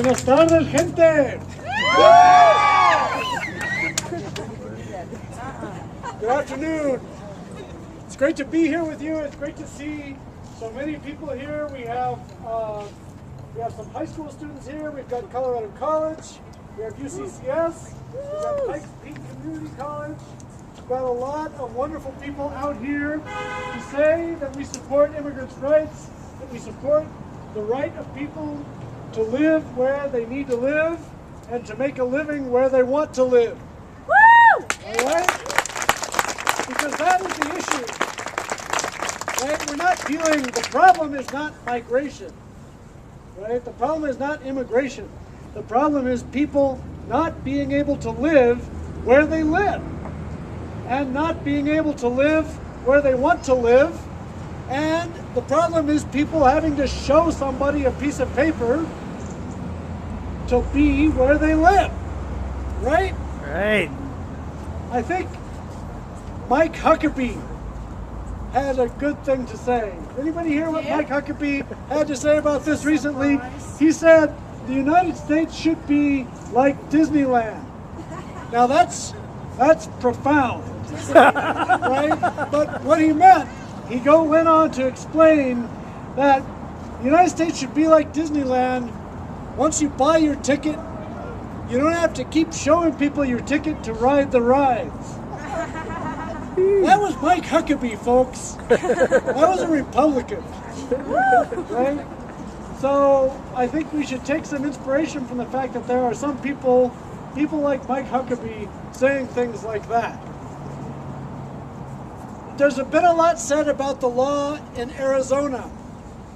Buenas tardes, gente. Good afternoon. It's great to be here with you. It's great to see so many people here. We have some high school students here. We've got Colorado College. We have UCCS. We've got Pikes Community College. We've got a lot of wonderful people out here to say that we support immigrants' rights, that we support the right of people to live where they need to live and to make a living where they want to live. Woo! All right? Because that is the issue. Right? We're not dealing, the problem is not migration. Right? The problem is not immigration. The problem is people not being able to live where they live and not being able to live where they want to live. And the problem is people having to show somebody a piece of paper to be where they live. Right? Right. I think Mike Huckabee had a good thing to say. Anybody hear what Mike Huckabee had to say about this recently? He said the United States should be like Disneyland. Now that's profound, right? But what he meant, he went on to explain that the United States should be like Disneyland. Once you buy your ticket, you don't have to keep showing people your ticket to ride the rides. That was Mike Huckabee, folks. That was a Republican. Right? So I think we should take some inspiration from the fact that there are some people like Mike Huckabee saying things like that. There's been a lot said about the law in Arizona.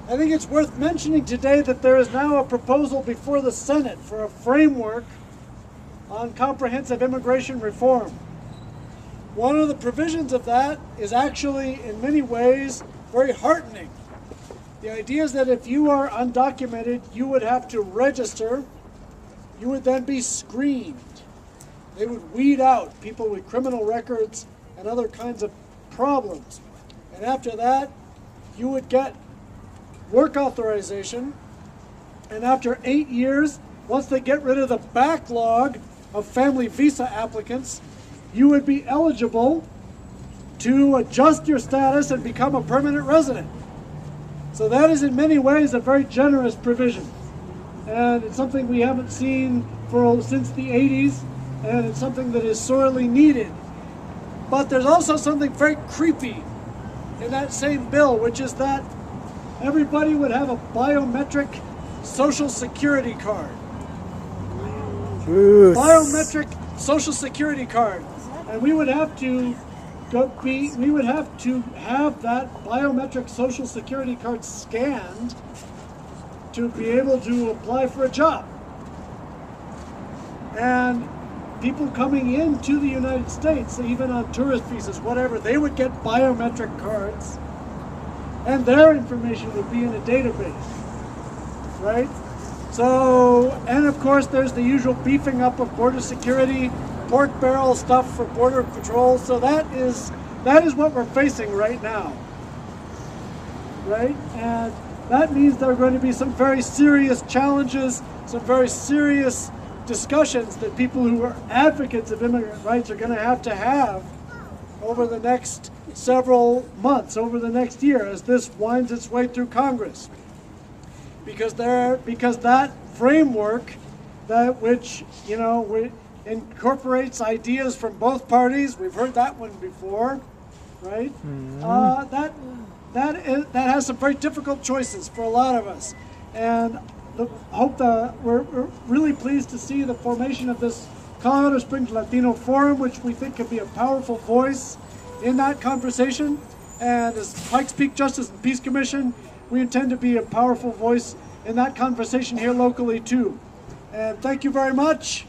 I think it's worth mentioning today that there is now a proposal before the Senate for a framework on comprehensive immigration reform. One of the provisions of that is actually, in many ways, very heartening. The idea is that if you are undocumented, you would have to register. You would then be screened. They would weed out people with criminal records and other kinds of problems. And after that, you would get work authorization. And after 8 years, once they get rid of the backlog of family visa applicants, you would be eligible to adjust your status and become a permanent resident. So that is in many ways a very generous provision. And it's something we haven't seen since the 80s, and it's something that is sorely needed. But there's also something very creepy in that same bill, which is that everybody would have a biometric social security card. Biometric social security card. And we would have to have that biometric social security card scanned to be able to apply for a job. And people coming into the United States, even on tourist visas, whatever, they would get biometric cards and their information would be in a database, right? So, and of course there's the usual beefing up of border security, pork barrel stuff for border patrol. So that is what we're facing right now, right? And that means there are going to be some very serious challenges, some very serious discussions that people who are advocates of immigrant rights are going to have over the next several months, over the next year, as this winds its way through Congress. Because that framework, that which incorporates ideas from both parties, we've heard that one before, right? That has some very difficult choices for a lot of us, and we're really pleased to see the formation of this Colorado Springs Latino Forum, which we think could be a powerful voice in that conversation. And as Pikes Peak Justice and Peace Commission, we intend to be a powerful voice in that conversation here locally too. And thank you very much.